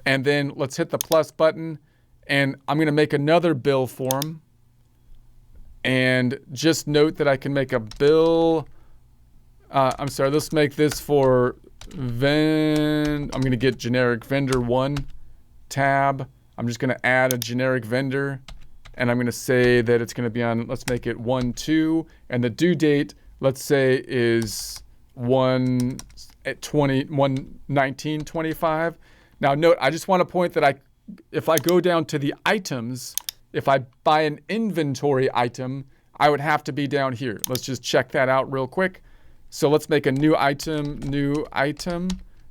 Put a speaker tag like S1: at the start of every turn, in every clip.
S1: And then let's hit the plus button, and I'm going to make another bill form. And just note that I can make a bill. I'm sorry, let's make this for I'm going to get generic vendor 1 tab. I'm just going to add a generic vendor, and I'm going to say that it's going to be on, let's make it 1/2, and the due date, let's say, is 1/19/25. Now note, I just want to point that if I go down to the items, if I buy an inventory item, I would have to be down here. Let's just check that out real quick. So let's make a new item.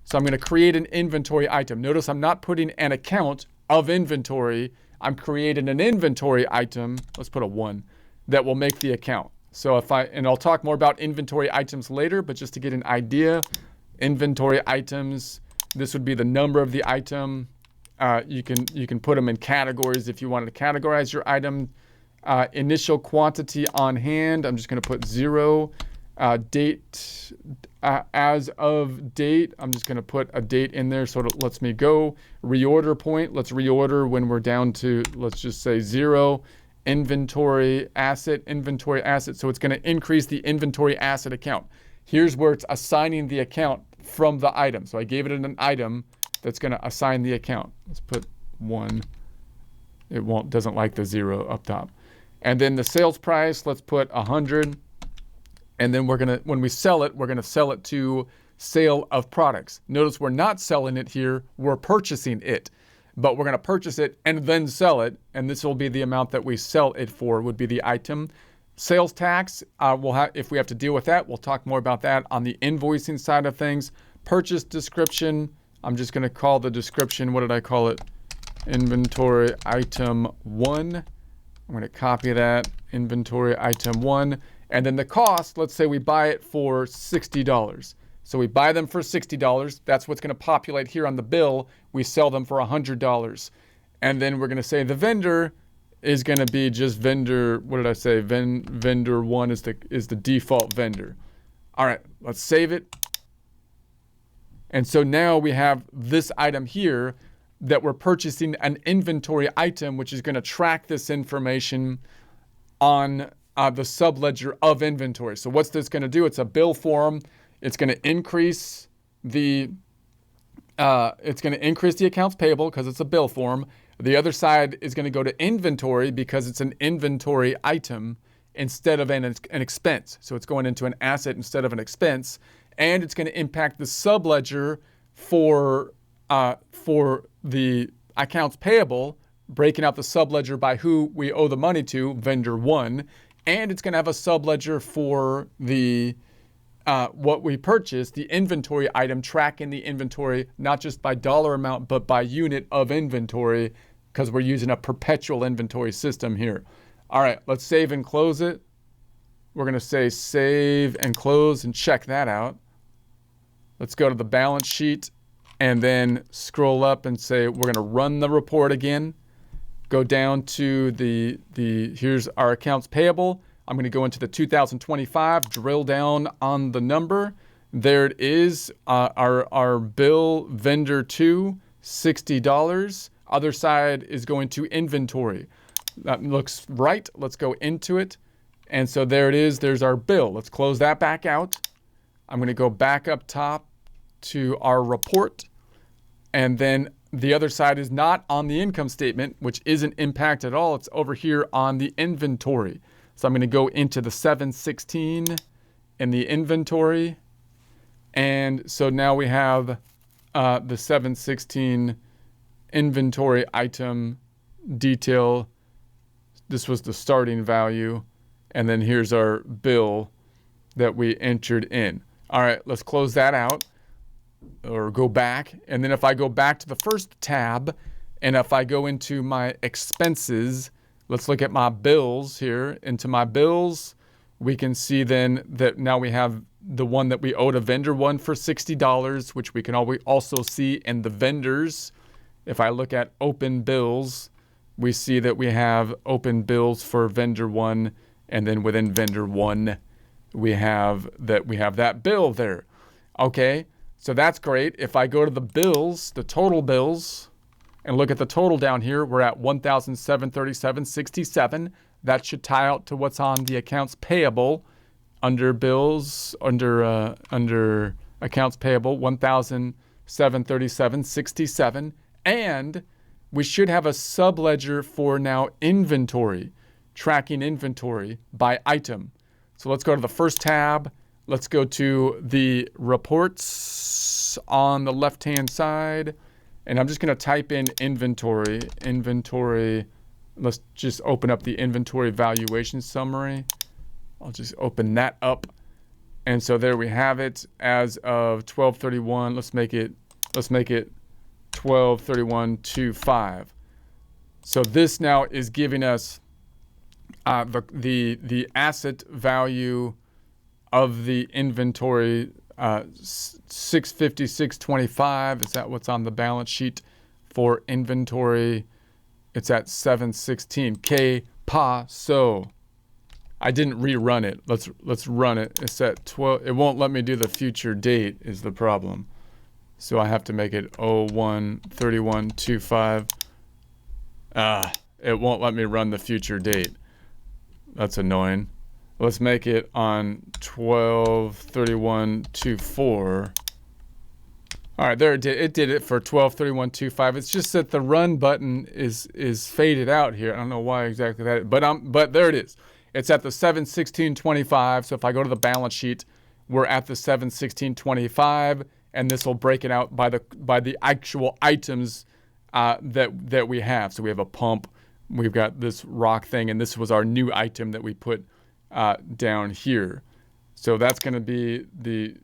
S1: So I'm going to create an inventory item. Notice I'm not putting an account of inventory. I'm creating an inventory item. Let's put a 1 that will make the account. So and I'll talk more about inventory items later, but just to get an idea, inventory items, this would be the number of the item. You can put them in categories if you wanted to categorize your item. Initial quantity on hand, I'm just going to put 0. Date, as of date, I'm just going to put a date in there so it lets me go. Reorder point, let's reorder when we're down to, let's just say 0. Inventory asset. So it's going to increase the inventory asset account. Here's where it's assigning the account from the item. So I gave it an item that's going to assign the account. Let's put 1. It doesn't like the 0 up top. And then the sales price, let's put 100. And then when we sell it, we're going to sell it to sale of products. Notice we're not selling it here, we're purchasing it. But we're going to purchase it and then sell it, and this will be the amount that we sell it for, would be the item. Sales tax, if we have to deal with that, we'll talk more about that on the invoicing side of things. Purchase description, I'm just going to call the description, what did I call it? Inventory item 1. I'm going to copy that, inventory item 1. And then the cost, let's say we buy it for $60. So we buy them for $60. That's what's going to populate here on the bill. We sell them for $100. And then we're going to say the vendor is going to be just vendor, what did I say? Vendor 1 is the default vendor. All right, let's save it. And so now we have this item here that we're purchasing an inventory item, which is going to track this information on the subledger of inventory. So what's this going to do? It's a bill form. It's going to increase the accounts payable because it's a bill form. The other side is going to go to inventory because it's an inventory item instead of an expense. So it's going into an asset instead of an expense, and it's going to impact the subledger for the accounts payable, breaking out the subledger by who we owe the money to, vendor 1, and it's going to have a subledger for the what we purchased, the inventory item, tracking the inventory, not just by dollar amount, but by unit of inventory, because we're using a perpetual inventory system here. All right, let's save and close it. We're going to say save and close and check that out. Let's go to the balance sheet and then scroll up and say we're going to run the report again. Go down to here's our accounts payable. I'm going to go into the 2025, drill down on the number. There it is, our bill, vendor 2, $60. Other side is going to inventory. That looks right. Let's go into it. And so there it is. There's our bill. Let's close that back out. I'm going to go back up top to our report. And then the other side is not on the income statement, which isn't impacted at all. It's over here on the inventory. So I'm going to go into the 716 in the inventory. And so now we have the 716 inventory item detail. This was the starting value. And then here's our bill that we entered in. All right, let's close that out or go back. And then if I go back to the first tab, and if I go into my expenses, let's look at my bills here. Into my bills, we can see then that now we have the one that we owed a vendor 1 for $60, which we can also see in the vendors. If I look at open bills, we see that we have open bills for vendor 1, and then within vendor 1, we have that bill there. Okay, so that's great. If I go to the bills, the total bills, and look at the total down here. We're at 1,737.67. That should tie out to what's on the accounts payable under bills, under accounts payable, 1,737.67. And we should have a subledger for now inventory, tracking inventory by item. So let's go to the first tab. Let's go to the reports on the left-hand side. And I'm just going to type in inventory. Let's just open up the inventory valuation summary. I'll just open that up. And so there we have it as of 12/31. Let's make it 12/31/25. So this now is giving us the asset value of the inventory, 656.25. Is that what's on the balance sheet for inventory? It's at 716K peso. I didn't rerun it. Let's run it. It's at 12. It won't let me do the future date is the problem. So I have to make it 01/31/25. It won't let me run the future date. That's annoying. Let's make it on 12/31/24. All right, there it did. It did it for 12/31/25. It's just that the run button is faded out here. I don't know why exactly that, but there it is. It's at the 716.25. So if I go to the balance sheet, we're at the 716.25, and this will break it out by the actual items that we have. So we have a pump, we've got this rock thing, and this was our new item that we put down here. So that's going to be the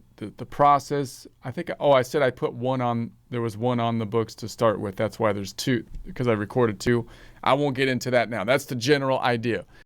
S1: process. I think, I said I put one on, there was one on the books to start with. That's why there's two, because I recorded two. I won't get into that now. That's the general idea.